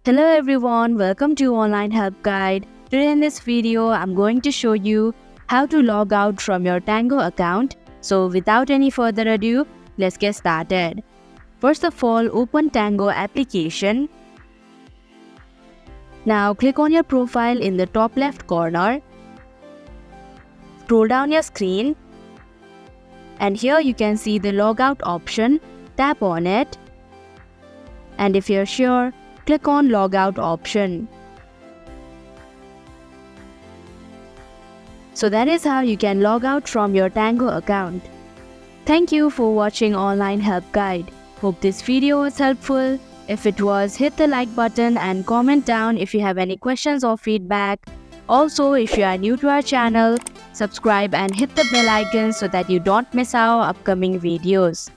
Hello everyone, welcome to Online Help Guide. Today in this video, I'm going to show you how to log out from your Tango account. So without any further ado, let's get started. First of all, open Tango application. Now click on your profile in the top left corner. Scroll down your screen. And here you can see the logout option. Tap on it. And if you're sure, click on Logout option. So that is how you can log out from your Tango account. Thank you for watching Online Help Guide. Hope this video was helpful. If it was, hit the like button and comment down if you have any questions or feedback. Also, if you are new to our channel, subscribe and hit the bell icon so that you don't miss our upcoming videos.